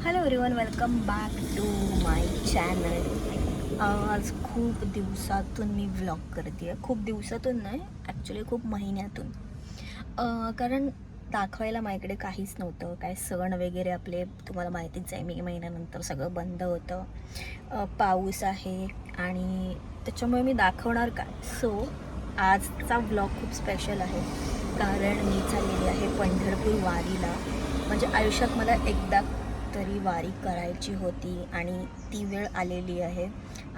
Hello everyone, welcome back to my channel. आज खूप दिवसातून मी व्लॉग करते आहे. खूप दिवसातून नाही, ॲक्च्युली खूप महिन्यातून. कारण दाखवायला माझ्याकडे काहीच नव्हतं. काय सण वगैरे आपले तुम्हाला माहितीच आहे, मे महिन्यानंतर सगळं बंद होतं. पाऊस आहे आणि त्याच्यामुळे मी दाखवणार काय. सो आजचा व्लॉग खूप स्पेशल आहे, कारण मी चाललेली आहे पंढरपूर वारीला. म्हणजे आयुष्यात मला एकदा तरी वारी करायची होती आणि ती वेळ आलेली आहे.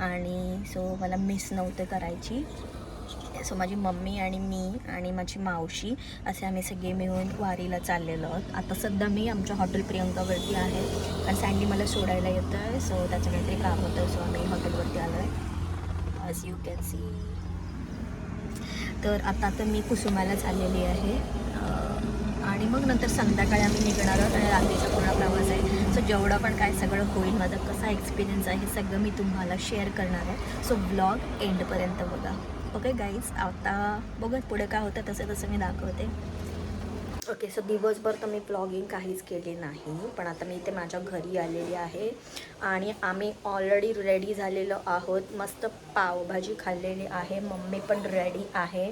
आणि सो मला मिस नव्हते करायची. सो माझी मम्मी आणि मी आणि माझी मावशी असे आम्ही सगळे मिळून वारीला चाललेलो आहोत. आता सध्या मी आमच्या हॉटेल प्रियंकावरती आहे, कारण सँडी मला सोडायला येतं आहे. सो त्याचं काहीतरी काम होतं, सो आम्ही हॉटेलवरती आलो आहे, ॲज यू कॅन सी. तर आता मी कुसुमाला चाललेली आहे आणि मग नंतर संध्याकाळी आम्ही निघणार आहोत आणि रात्रीचा पूर्ण प्रवास आहे. सो जेवढं पण काय सगळं होईल, माझा कसा एक्सपिरियन्स आहे हे सगळं मी तुम्हाला शेअर करणार आहे. सो व्लॉग एंडपर्यंत बघा. ओके गाईज, आता बघत पुढे काय होतं तसं तसं मी दाखवते. ओके, सो दिवसभर तर मी व्लॉगिंग काहीच केली नाही, पण आता मी इथे माझ्या घरी आलेली आहे आणि आम्ही ऑलरेडी रेडी झालेलो आहोत. मस्त पावभाजी खाल्लेली आहे, मम्मी पण रेडी आहे,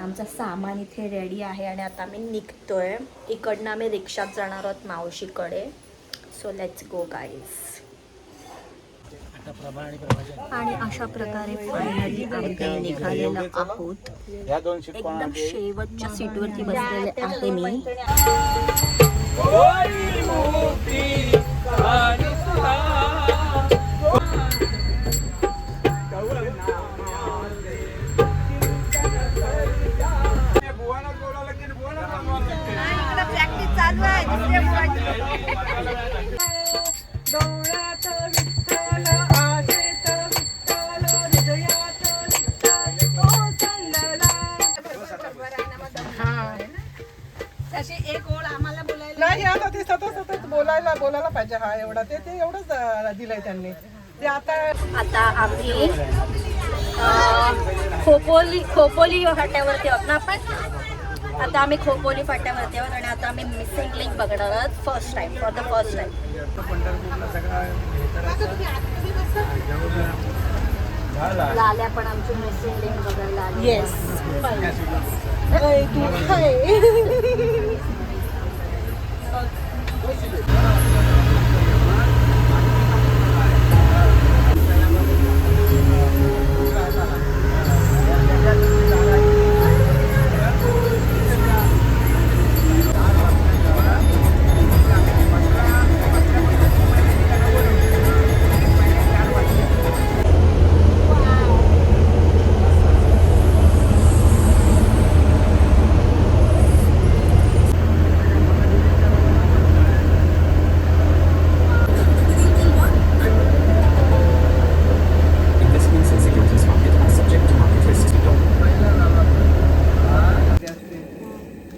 आमचं सामान इथे रेडी आहे आणि आता आम्ही निघतो आहे. इकडनं आम्ही रिक्षात जाणार आहोत मावशीकडे. So let's go guys. आणि अशा प्रकारे फायनली आम्ही निघालेलो आहोत. एकदम शेवटच्या सीटवरती बसलेले आहे मी. प्रॅक्टिस चालू आहे. एक ओळ आम्हाला बोलायला नाही, आता ते सतत बोलायला पाहिजे. हा एवढा ते एवढंच दिलंय त्यांनी. ते आता आम्ही खोपोली फाट्यावरती आहोत ना आपण. आता आम्ही खोपोली फाट्यावरती आहोत आणि आता आम्ही मिसिंग लिंक बघणार आहोत फॉर द फर्स्ट टाइम. लाल्या पण आमची मिसिंग लिंक बघायला आली. येस.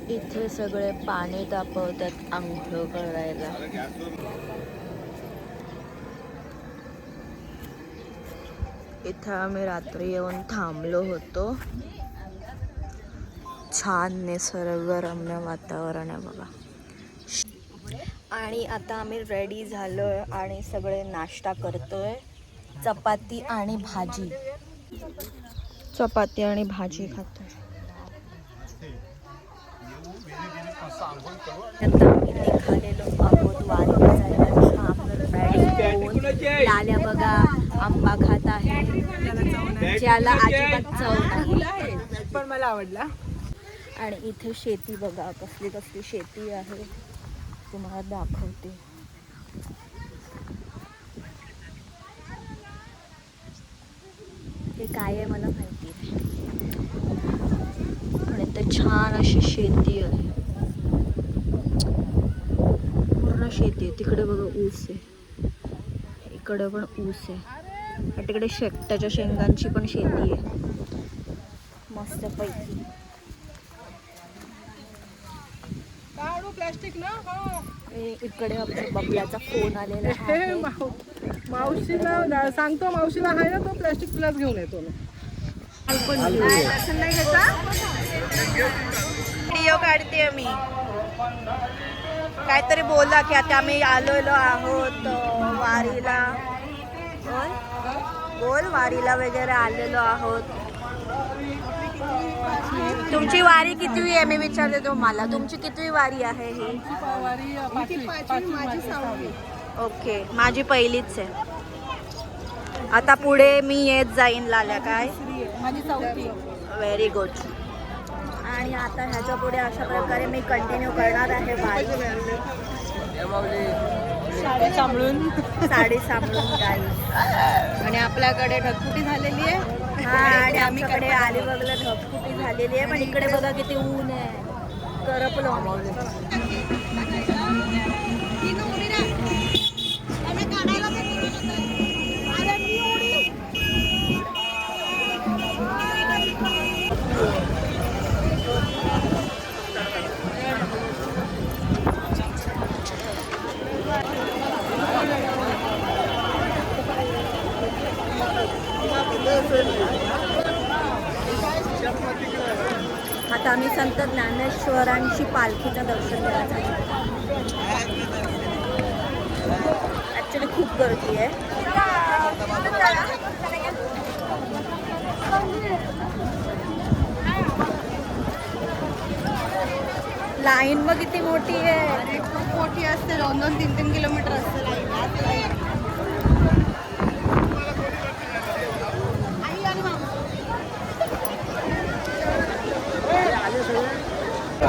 इथे सगळे पाणी तापवतात आंघोळ करायला. इथं आम्ही रात्री येऊन थांबलो होतो. छान निसर्गरम्य वातावरण आहे बघा. आणि आता आम्ही रेडी झालोय आणि सगळे नाश्ता करतोय. चपाती आणि भाजी खातोय. आता आम्ही निघालेलो आहोत वारीला जायला. लाल्या बघा आंबा खात आहे, ज्याला अजिबात चव नाही, पण मला आवडला. आणि इथे शेती बघा, कसली कसली शेती आहे, तुम्हाला दाखवते. हे काय आहे मला माहिती नाही, पण इथे छान अशी शेती आहे, पूर्ण शेती आहे. तिकडे बघा ऊस आहे, इकडे पण ऊस आहे, तिकडे शेकटाच्या शेंगांची पण शेती आहे मस्त पैकी. प्लास्टिक ना. इकडे आपल्या बबल्याचा फोन आलेला आहे. मावशीला सांगतो, मावशीला आहे ना तो प्लास्टिक प्लस घेऊन येतो ना. व्हिडिओ काढते मी. काहीतरी बोला की आता आम्ही आलेलो आहोत वारीला. बोल वारीला वगैरे आलेलो आहोत. तुमची वारी कितवी आहे मी विचारते तुम्हाला, तुमची कितवी वारी आहे ही? ओके, माझी पहिलीच आहे. आता पुढे मी येत जाईन लाल्या. काय? माझी चौथी. Very good. आणि आता ह्याच्या पुढे अशा प्रकारे मी कंटिन्यू करणार आहे वारी. साडी सांभाळून गाईस. आणि आपल्याकडे ढगफुटी झालेली आहे. हा, आणि आमच्याकडे अलिबागला ढगफुटी झालेली आहे, पण इकडे बघा किती ऊन आहे. करपलो आम्ही. आता आम्ही संत ज्ञानेश्वरांची पालखीचं दर्शन करायचं आहे. ॲक्च्युली खूप गर्दी आहे. लाईन मग किती मोठी आहे. खूप मोठी असते. 2-3 किलोमीटर असते लाईन.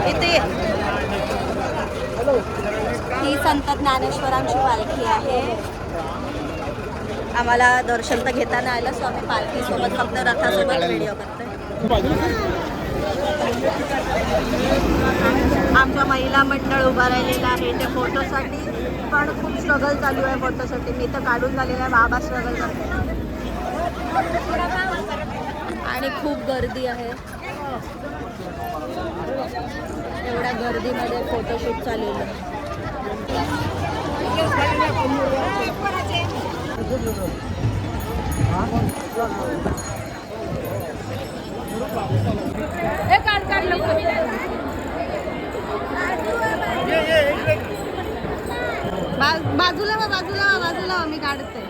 इथे ही संत ज्ञानेश्वरांची पालखी आहे. आम्हाला दर्शन तर घेता नाही आलं, सो आम्ही पालखीसोबत फक्त रथासोबत व्हिडिओ करतोय. आमच्या महिला मंडळ उभा राहिलेलं आहे ते फोटोसाठी, पण खूप स्ट्रगल चालू आहे फोटोसाठी. मी तर काढून झालेला आहे, बाबा स्ट्रगल करते. आणि खूप गर्दी आहे. एवढ्या गर्दीमध्ये फोटोशूट चालू आहे. बाजूला मी काढते.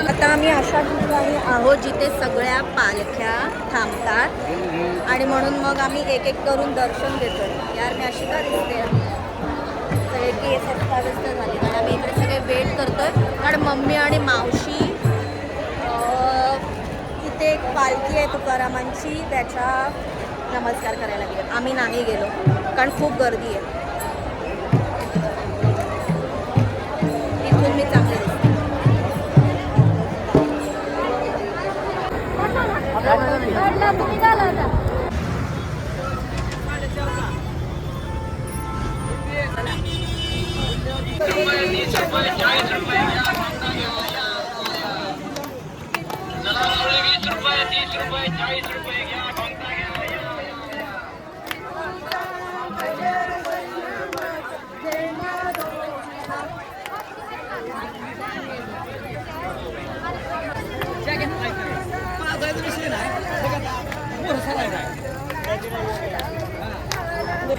आता आम्ही अशा ठिकाणी आहोत जिथे सगळ्या पालख्या थांबतात आणि म्हणून मग आम्ही एक एक करून दर्शन घेतो. यार मी अशी का दिसते? 27 झाली आणि आम्ही इकडे सगळे वेट करतोय, कारण मम्मी आणि मावशी इथे एक पालखी आहे तुकारामांची, त्याच्या नमस्कार करायला गेलो. आम्ही नाही गेलो कारण खूप गर्दी आहे. इथून मी चांगले दिसते.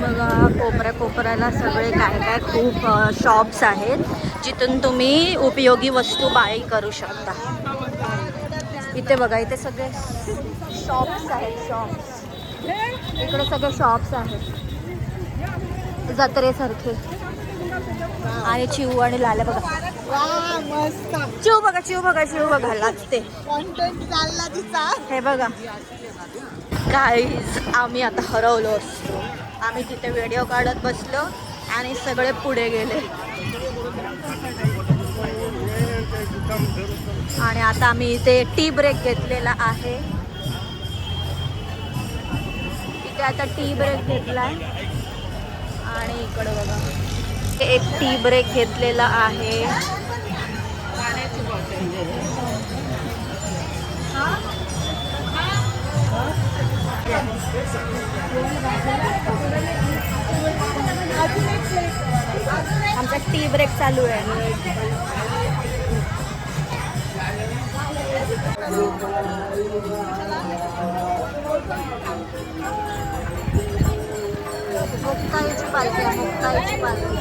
बघा कोपऱ्याला सगळे काय काय खूप शॉप्स आहेत जिथून तुम्ही उपयोगी वस्तू बाय करू शकता. इथे बघा, इथे सगळे शॉप्स आहेत. शॉप्स इकडे सगळे शॉप्स आहेत जत्रेसारखे. आणि चिऊ आणि लाल्या बघा. चिऊ बघा लाजते. हे बघा गाईज, आम्ही आता हरवलो असतो. आम्ही तिथे व्हिडिओ काढत बसलो आणि सगळे पुढे गेले. आणि आता आम्ही इथे टी ब्रेक घेतलेला आहे. इथे आता टी ब्रेक घेतलाय. आणि इकडे बघा एक टी ब्रेक घेतलेला आहे. आमचा टी ब्रेक चालू आहे. मुक्ताईची पालखी आहे, मुक्ताईची पालखी.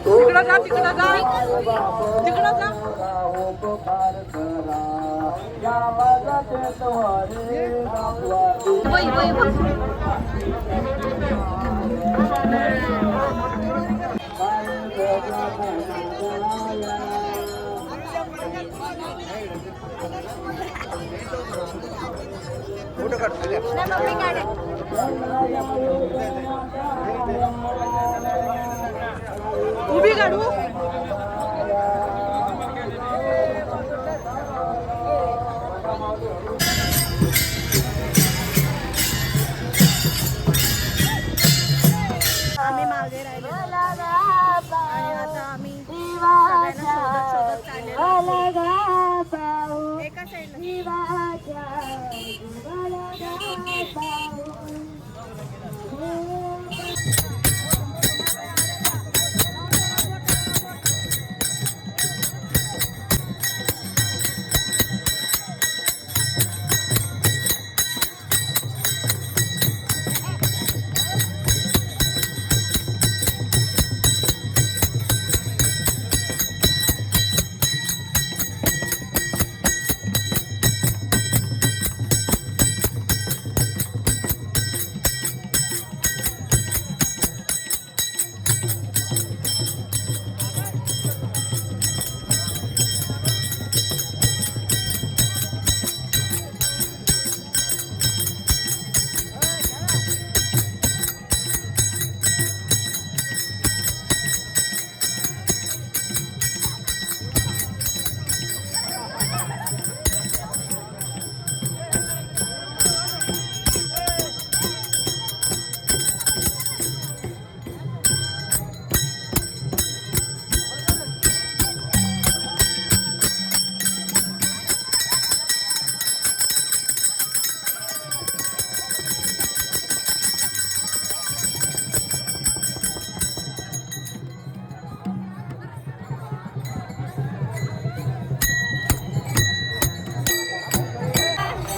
तिकडं जा, तिकडं जा, तिकडं जा. वय वय वय. उभी काढू. आम्ही मागे राहिलो आणि आता आम्ही सगळ्यांना शोधत शोधत चाललेलो. एका साईडला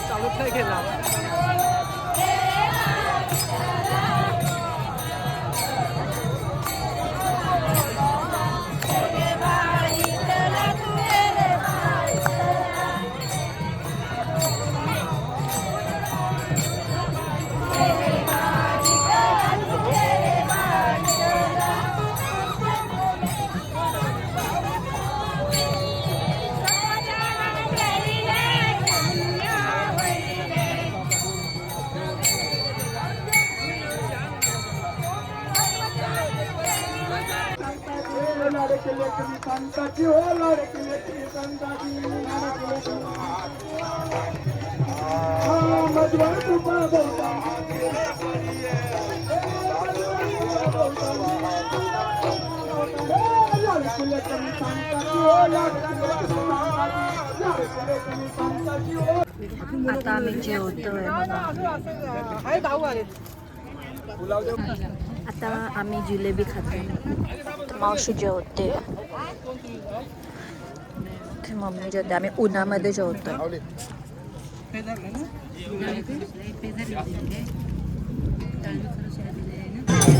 चालूच नाही केला. आता आम्ही जेवतोय बघा. हाय भाऊ आले. आता आम्ही जिलेबी खातोय. मावशी जेवते, मम्मी जेवते, आम्ही उन्हामध्ये जेवतोय.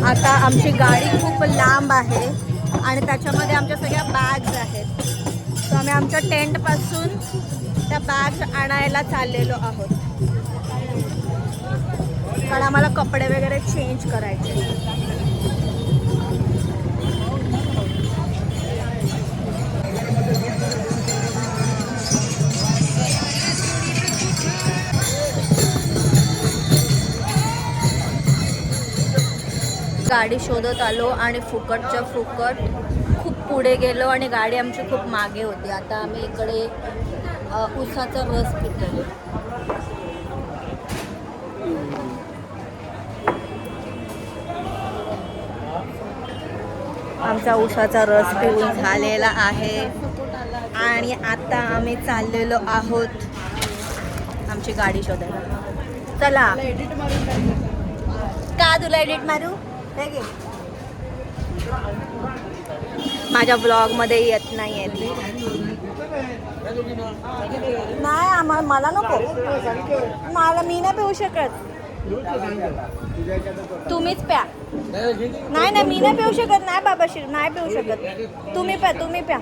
आता आमची गाडी खूप लांब आहे आणि त्याच्यामध्ये आमच्या सगळ्या बॅग्स आहेत. तर आम्ही आमच्या टेंट पासून त्या बॅग्स आणायला चाललेलो आहोत, कारण आम्हाला कपडे वगैरे चेंज करायचे. गाडी शोधत आलो आणि फुकटच्या फुकट खूप पुढे गेलो आणि गाडी आमची खूप मागे होती. आता आम्ही इकडे उसाचा रस पितो. आमचा उसाचा रस पिऊन झालेला आहे आणि आता आम्ही चाललेलो आहोत आमची गाडी शोधायला. चला, का तुला एडिट मारू? माझ्या ब्लॉगमध्ये येत नाही आहेत. नाही मला नको, मी नाही पिऊ शकत. तुम्हीच प्या. नाही मी नाही पिऊ शकत. नाही बाबाशी नाही पिऊ शकत. तुम्ही प्या.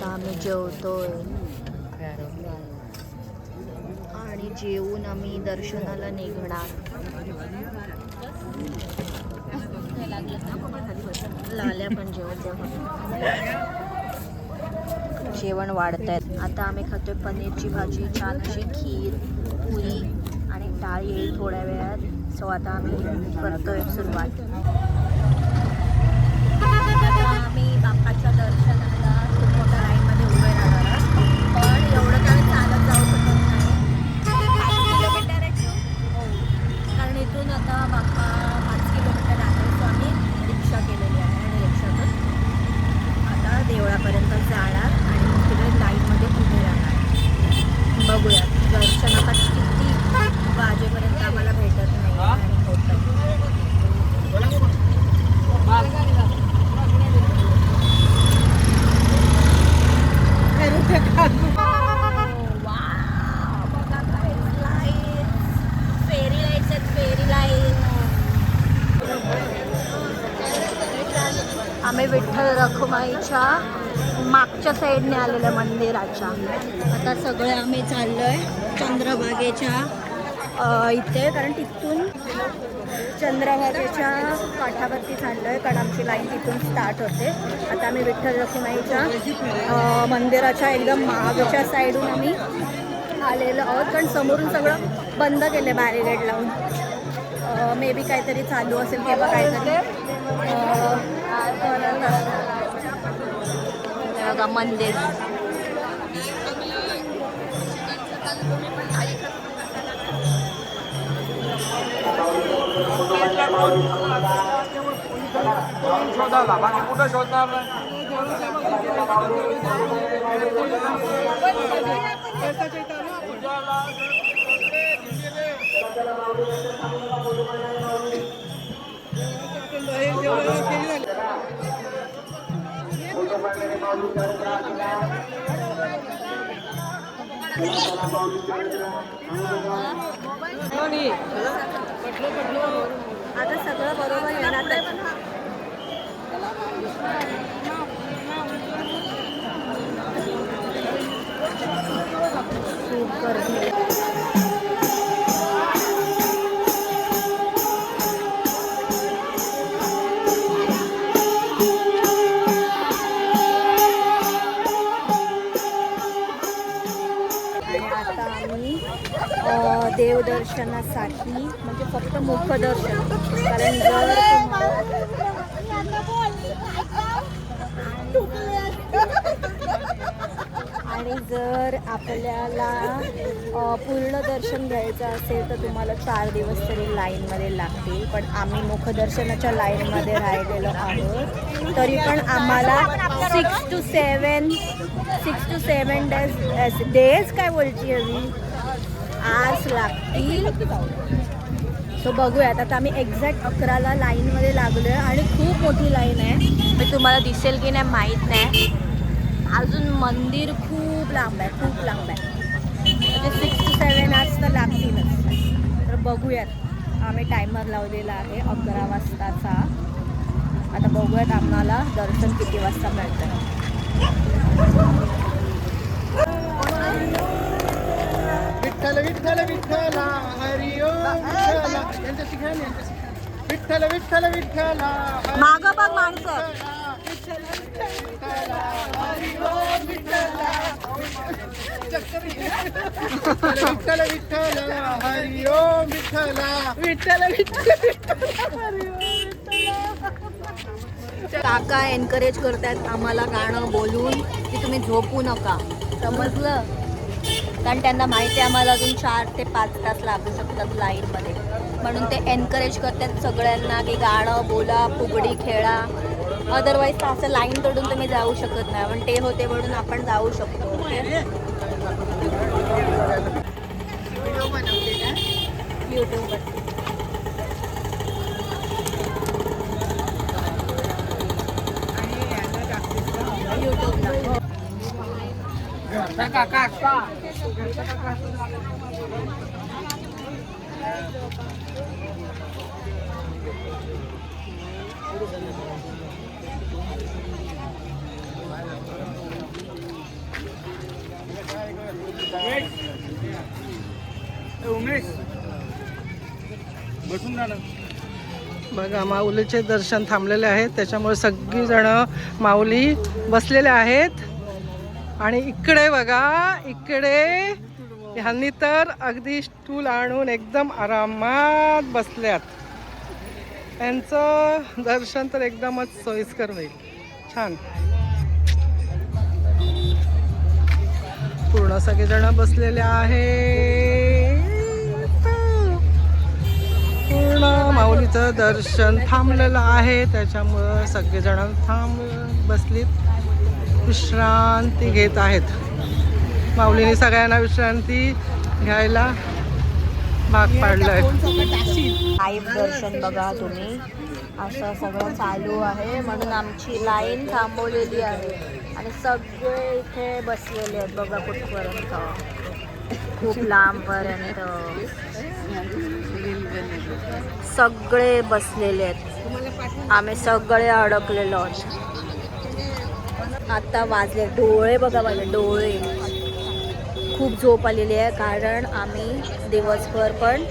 आम्ही जेवतोय आणि जेवून आम्ही दर्शनाला निघणार. लाल्या पण जेवण वाढतायत. आता आम्ही खातोय पनीरची भाजी, छान अशी खीर, पुरी आणि डाळ येईल थोड्या वेळात. सो आता आम्ही करतोय सुरुवात. आम्ही बाप्पाच्या दर्शनाला खूप मोठ्या लाईनमध्ये उभे राहणार, पण एवढं काय चालत जाऊ शकत नाही. 5 किलोमीटर आहे, कारण इथून आता बाप्पा 5 किलोमीटर आहे. सो आम्ही रिक्षा केलेली आहे आणि रिक्षातून आता देवळापर्यंत जाणार आणि तिकडे लाईनमध्ये उभे राहणार. बघूया दर्शन आता किती वाजेपर्यंत आम्हाला भेटत नाही आणि होतं. आम्ही विठ्ठल रखुमाईच्या मागच्या साईडने आलेल्या मंदिराच्या. आता सगळे आम्ही चाललोय चंद्रभागेच्या इथे, कारण तिथून चंद्रभागेच्या काठावरती चाललोय, कारण आमची लाईन तिथून स्टार्ट होते. आता आम्ही विठ्ठल रखुमाईच्या मंदिराच्या एकदम मागच्या साईडून आम्ही आलेलो आहोत, कारण समोरून सगळं बंद केलं बॅरिगेड लावून. मे बी काहीतरी चालू असेल किंवा काहीतरी बघा मंदिर. शोधायला बाकी कुठं शोधणार नाही. आता सगळं बरोबर येणार. खूप गर्दी. आता आम्ही देवदर्शनासाठी म्हणजे फक्त मुखदर्शन, कारण जर आपल्याला पूर्ण दर्शन घ्यायचं असेल तर तुम्हाला 4 दिवस तरी लाईनमध्ये लागतील. पण आम्ही मुखदर्शनाच्या लाईनमध्ये राहिलेलो आहोत, तरी पण आम्हाला 6 to 7 डेज काय बोलची हवी आज लागतील. सो बघूयात. आता आम्ही एक्झॅक्ट 11ला लाईनमध्ये लागलो आहे आणि खूप मोठी लाईन आहे. मी तुम्हाला दिसेल की नाही माहीत नाही. अजून मंदिर खूप लांब आहे, खूप लांब आहे. म्हणजे 6 to 7 आज तर लागतीलच. तर बघूयात. आम्ही टायमर लावलेला आहे 11 वाजताचा. आता बघूयात आम्हाला दर्शन किती वाजता मिळतं. विठ्ठल विठ्ठल विठ्ठल हरी ओम विठ्ठल विठ्ठल विठ्ठल. मागं बघ माणसं. विठ्ठल विठ्ठल हरी ओम विठ्ठल. विठ्ठल विठ्ठल हरी ओम विठ्ठला विठ्ठल विठ्ठल काका एनकरेज करतात आम्हाला गाणं बोलून की तुम्ही झोपू नका, समजलं? कारण त्यांना माहिती आहे आम्हाला अजून 4 ते 5 तास लागू शकतात लाईनमध्ये, म्हणून ते एनकरेज करतात सगळ्यांना की गाणं बोला, फुगडी खेळा. अदरवाईज तर असं लाईन तोडून तुम्ही जाऊ शकत नाही, पण ते होते म्हणून आपण जाऊ शकतो. व्हिडिओ बनवते ना यूट्यूबवर. उमेश बसून राहा. बघा माऊलीचे दर्शन थांबलेले आहेत, त्याच्यामुळे सगळी जण माऊली बसलेले आहेत. आणि इकडे बघा, इकडे ह्यांनी तर अगदी स्टूल आणून एकदम आरामात बसल्यात. त्यांचं दर्शन तर एकदमच सोयीस्कर होईल. छान. पूर्ण सगळेजण बसलेले आहेत. पूर्ण माऊलीचं दर्शन थांबलेलं आहे, त्याच्यामुळं सगळेजण बसलीत, विश्रांती घेत आहेत. माऊलीने सगळ्यांना विश्रांती घ्यायला भाग पाडलंय. लाईव्ह दर्शन बघा तुम्ही, असं सगळं चालू आहे म्हणून आमची लाईन थांबवलेली आहे आणि सगळे इथे बसलेले आहेत बघा कुठपर्यंत, खूप लांबपर्यंत सगळे बसलेले आहेत. आम्ही सगळे अडकलेलो आहोत. आता वाजले, डोळे बघा माझे डोळे, खूप झोप आलेली आहे कारण आम्ही दिवसभर पण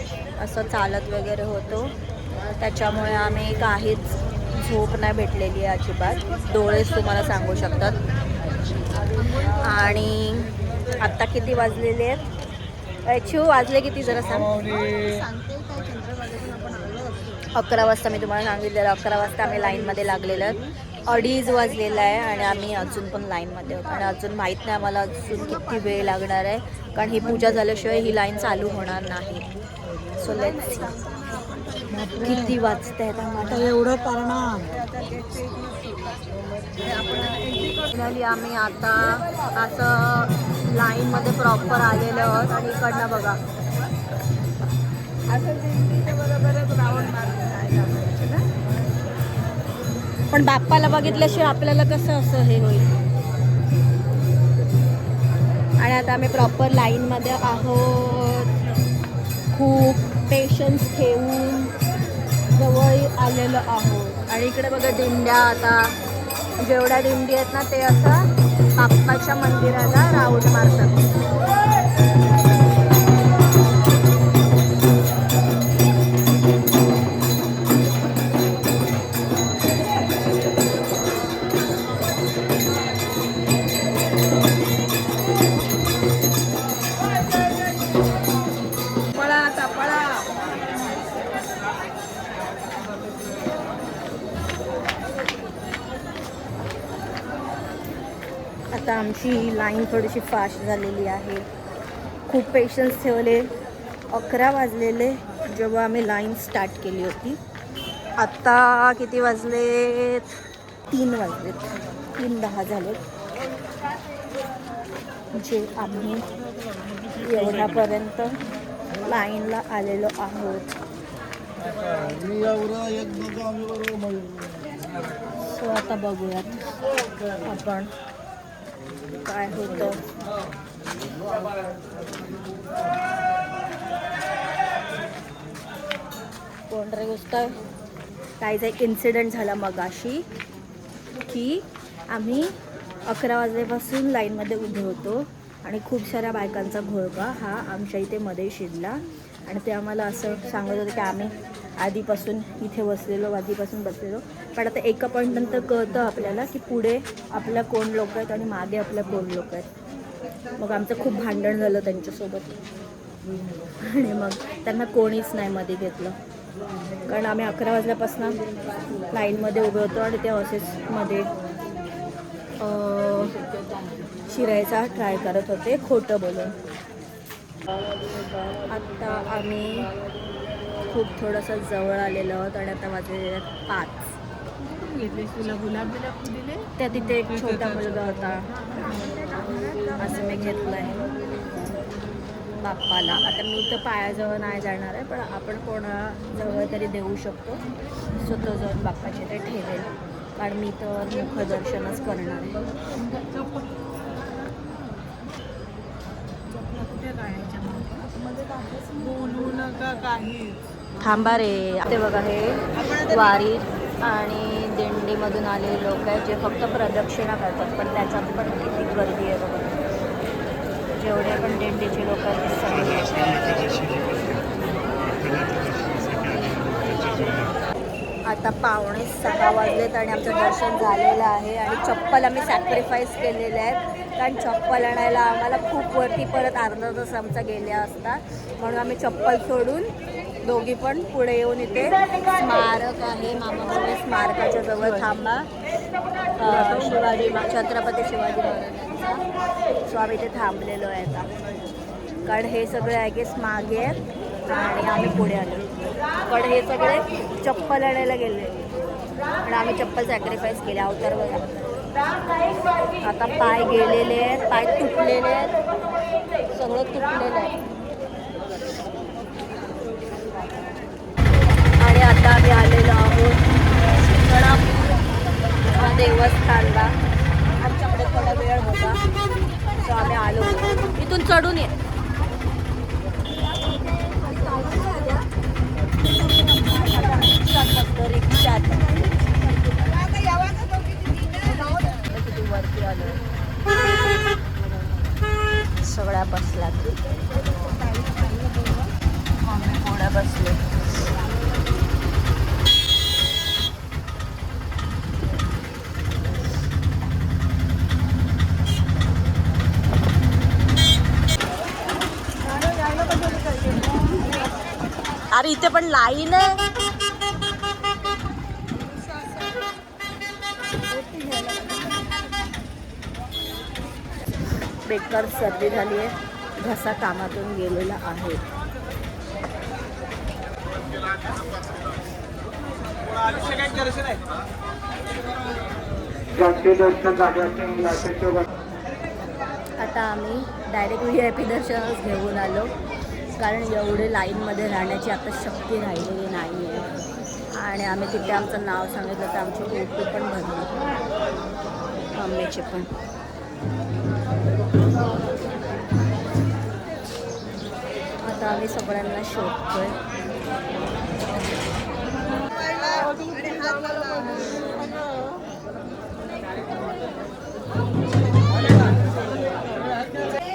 असं चालत वगैरे होतो, त्याच्यामुळे आम्ही काहीच झोप नाही भेटलेली आहे अजिबात. डोळेच तुम्हाला सांगू शकतात. आणि आत्ता किती वाजलेले आहेत? अच्छू वाजले किती जरा सांग. 11 वाजता मी तुम्हाला सांगितलेलं. 11 वाजता आम्ही लाईनमध्ये लागलेलो आहेत. 2:30 वाजलेला आहे आणि आम्ही अजून पण लाईनमध्ये होतो आणि अजून माहीत नाही आम्हाला अजून किती वेळ लागणार आहे, कारण ही पूजा झाल्याशिवाय ही लाईन चालू होणार नाही. सो लेट्स सी किती वाजते आहेत आम्हाला एवढं करणार. आम्ही आता असं लाईनमध्ये प्रॉपर आलेलो आहोत आणि इकडनं बघा पण बाप्पाला बघितल्याशिवाय आपल्याला कसं असं हे होईल. आणि आता आम्ही प्रॉपर लाईनमध्ये आहोत, खूप पेशन्स ठेवून जवळ आलेलो आहोत. आणि इकडे बघा दिंड्या, आता जेवढ्या दिंडी आहेत ना ते असं बाप्पाच्या मंदिराला राऊंड मारतात. आता आमची लाईन थोडीशी फास्ट झालेली आहे, खूप पेशन्स ठेवले. 11 वाजलेले जेव्हा आम्ही लाईन स्टार्ट केली होती. आत्ता किती वाजलेत? 3 वाजलेत, 3:10 झालेत. जे आम्ही एवढ्यापर्यंत लाईनला आलेलो आहोत. सो आता बघूयात आपण काय होतं. कोण रे गोष्ट काहीच एक इन्सिडेंट झाला मगाशी की आम्ही 11 वाजल्यापासून लाईनमध्ये उभे होतो आणि खूप साऱ्या बायकांचा घोळका हा आमच्या इथे मध्ये शिरला आणि ते आम्हाला असं सांगत होतं की आम्ही आधीपासून इथे आधीपासून बसलेलो. पण आता एका पॉईंट नंतर कळतं आपल्याला की पुढे आपल्या कोण लोक आहेत आणि मागे आपल्या कोण लोक आहेत. मग आमचं खूप भांडण झालं त्यांच्यासोबत आणि मग त्यांना कोणीच नाही मध्ये घेतलं. कारण आम्ही 11 वाजल्यापासून लाईनमध्ये उभे होतो आणि ते हॉसेसमध्ये शिरायचा ट्राय करत होते खोटं बोलून. आत्ता आम्ही खूप थोडंसं जवळ आलेलो आहोत आणि आता वाजले 5. तुला गुलाब दिले त्या तिथे एक छोटा मुलगा होता, असं मी घेतलं आहे बाप्पाला. आता मी तर पायाजवळ नाही जाणार आहे, पण आपण कोणाजवळ तरी देऊ शकतो. सो तो जाऊन बाप्पाचे ते ठेवेल, कारण मी तर मुखदर्शनच करणार आहे. बोलू नका काही. थांबा रे. ते बघा हे वारी आणि दिंडीमधून आलेले लोक आहेत जे फक्त प्रदक्षिणा करतात, पण त्याच्यात पण किती गर्दी आहे बघा. जेवढे पण दिंडीचे लोक आहेत ते सगळे. आता 5:45 वाजलेत आणि आमचं दर्शन झालेलं आहे आणि चप्पल आम्ही सॅक्रिफाईस केलेले आहेत, कारण चप्पल आणायला आम्हाला खूप वरती परत अर्धा तास आमचा गेला असता. म्हणून आम्ही चप्पल सोडून दोघी पण पुढे येऊन इथे स्मारक आहे मामामुळे स्मारकाच्या जवळ थांबा, छत्रपती शिवाजी महाराजांचा. सो आम्ही इथे थांबलेलो आहे आता, कारण हे सगळे आहे की मागे आहेत आणि आम्ही पुढे आलो. पण हे सगळे चप्पल आणायला गेले आणि आम्ही चप्पल सॅक्रिफाईस केले. अवतार बघा, आता पाय गेलेले आहेत, पाय तुटलेले आहेत, सगळं तुटलेलं आहे. आणि आता आम्ही आलेलो आहोत गणापूर देवस्थानला. आमच्याकडे थोडा वेळ होता, सो आम्ही आलो. इथून चढून ये. रिक्षात किती वरती आलो, सगळ्या बसलात. आम्ही पुढे बसले. अरे इथे पण लाईन आहे. बेकार सर्दी झाली आहे, घसा कामातून गेलेला आहे. आता आम्ही डायरेक्ट VIP दर्शनच घेऊन आलो, कारण एवढे लाईनमध्ये राहण्याची आता शक्ती राहिलेली नाही आहे. आणि आम्ही तिथे आमचं नाव सांगितलं तर आमची ओटी पण भरली, मम्मीची पण. आता आम्ही सगळ्यांना शोधतोय.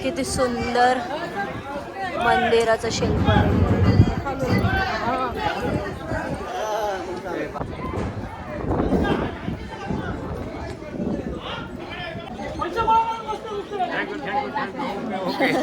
किती सुंदर मंदिराचं शिल्प आहे. Okay.